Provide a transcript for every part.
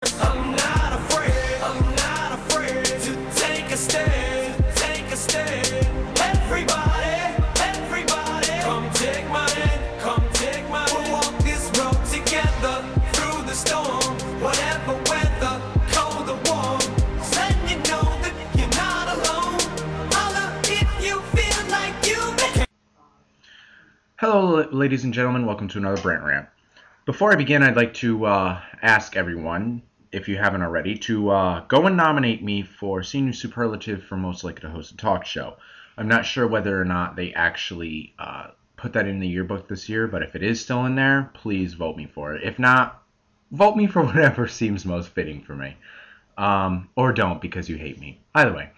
I'm not afraid to take a stand, everybody, come take my hand, we'll walk this road together, through the storm, whatever weather, cold or warm, letting you know that you're not alone, holla if you feel like you've been. Hello, ladies and gentlemen, welcome to another Brant Rant. Before I begin, I'd like to ask everyone, if you haven't already, to go and nominate me for Senior Superlative for Most Likely to Host a Talk Show. I'm not sure whether or not they actually put that in the yearbook this year, but if it is still in there, please vote me for it. If not, vote me for whatever seems most fitting for me. Or don't, because you hate me. Either way.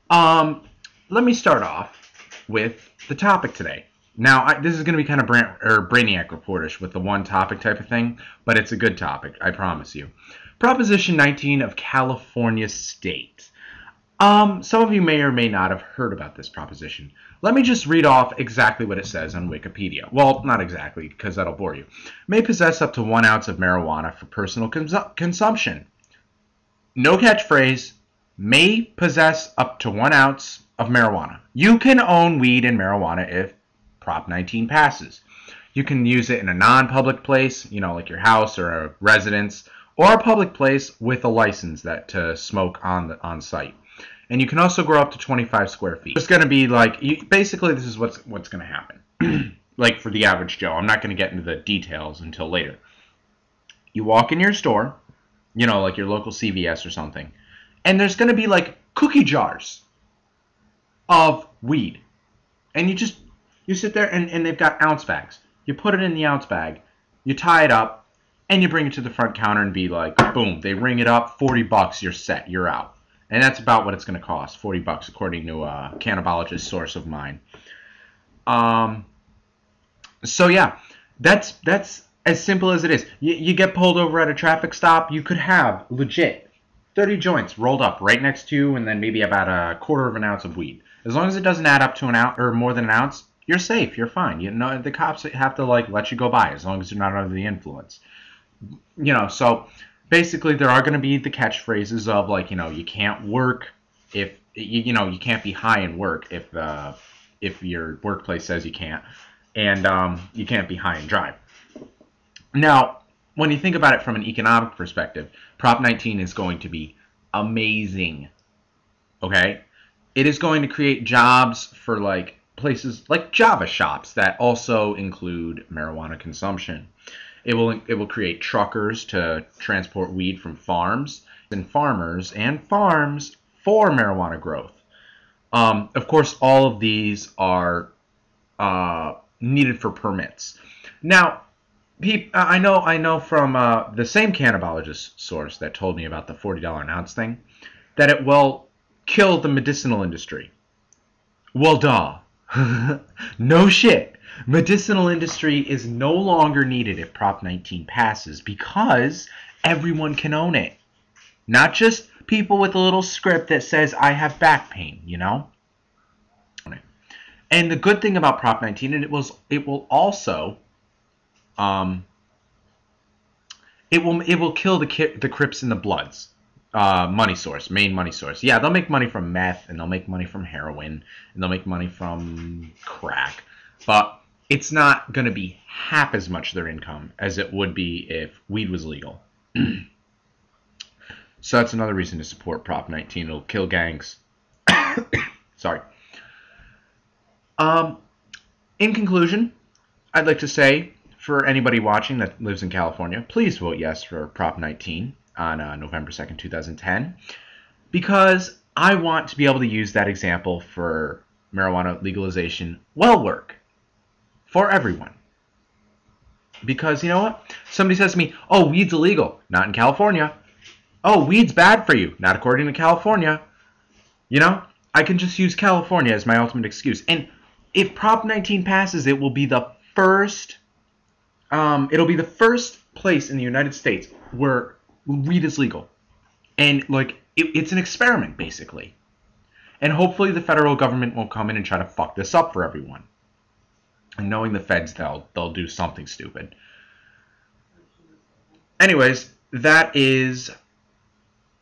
Let me start off with the topic today. Now, this is going to be kind of Brainiac Reportish with the one topic type of thing, but it's a good topic, I promise you. Proposition 19 of California State. Some of you may or may not have heard about this proposition. Let me just read off exactly what it says on Wikipedia. Well, not exactly, because that'll bore you. May possess up to 1 ounce of marijuana for personal consumption. No catchphrase. May possess up to 1 ounce of marijuana. You can own weed and marijuana if Prop 19 passes. You can use it in a non-public place, like your house or a residence, or a public place with a license to smoke on site. And you can also grow up to 25 square feet. It's going to be like, basically this is what's going to happen. Like for the average Joe. I'm not going to get into the details until later. You walk in your store, like your local CVS or something, and there's going to be like cookie jars of weed. And you sit there and they've got ounce bags. You put it in the ounce bag, you tie it up, and you bring it to the front counter and be like, boom, they ring it up, 40 bucks, you're set, you're out. And that's about what it's going to cost, 40 bucks, according to a cannabologist source of mine. So yeah, that's as simple as it is. You get pulled over at a traffic stop, you could have legit 30 joints rolled up right next to you, and then maybe about a quarter of an ounce of weed. As long as it doesn't add up to an ounce or more than an ounce, you're safe, you're fine. The cops have to let you go by as long as you're not under the influence. So basically there are going to be the catchphrases of you can't work if you can't be high and work if your workplace says you can't, and you can't be high and drive. Now, when you think about it from an economic perspective, Prop 19 is going to be amazing. Okay? It is going to create jobs for places like Java shops that also include marijuana consumption. It will create truckers to transport weed from farms and farmers and farms for marijuana growth. Of course, all of these are needed for permits. Now, I know from the same cannabologist source that told me about the $40 an ounce thing that it will kill the medicinal industry. Well, duh. No shit. Medicinal industry is no longer needed if Prop 19 passes because everyone can own it. Not just people with a little script that says, I have back pain, And the good thing about Prop 19, and it will also, it will kill the Crips and the Bloods. Main money source. Yeah, they'll make money from meth, and they'll make money from heroin, and they'll make money from crack. But it's not going to be half as much their income as it would be if weed was legal. So that's another reason to support Prop 19. It'll kill gangs. Sorry. In conclusion, I'd like to say, for anybody watching that lives in California, please vote yes for Prop 19. On November 2nd, 2010, because I want to be able to use that example for marijuana legalization work for everyone. Because you know what? Somebody says to me, oh, weed's illegal. Not in California. Oh, weed's bad for you. Not according to California. I can just use California as my ultimate excuse. And if Prop 19 passes, it will be the first place in the United States where weed is legal. And it's an experiment basically. And hopefully the federal government won't come in and try to fuck this up for everyone. And knowing the feds, they'll do something stupid. Anyways, that is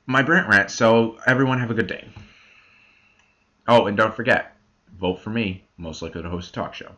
my Brant Rant. So everyone have a good day. Oh, and don't forget, vote for me, most likely to host a talk show.